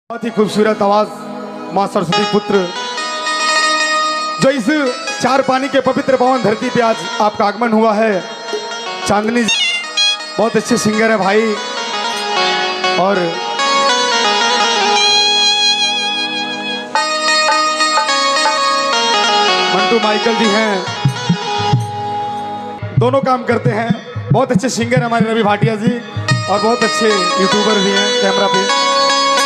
बहुत ही खूबसूरत आवाज मां सरस्वती पुत्र, जो इस चार पानी के पवित्र पावन धरती पे आज आपका आगमन हुआ है। चांदनी बहुत अच्छे सिंगर है भाई, और मंटू माइकल जी हैं, दोनों काम करते हैं। बहुत अच्छे सिंगर हमारे रवि भाटिया जी, और बहुत अच्छे यूट्यूबर भी हैं कैमरा पे।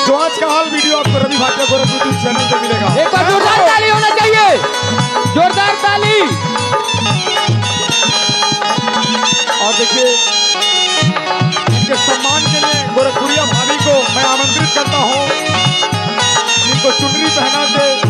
जो आज का हाल वीडियो आपको रवि भाटिया को यूट्यूब चैनल पे मिलेगा। एक बार जोरदार ताली होना चाहिए, जोरदार ताली। और देखिए, इनके सम्मान के लिए गोरखपुरिया भाभी को मैं आमंत्रित करता हूं, जिनको चुनरी पहना के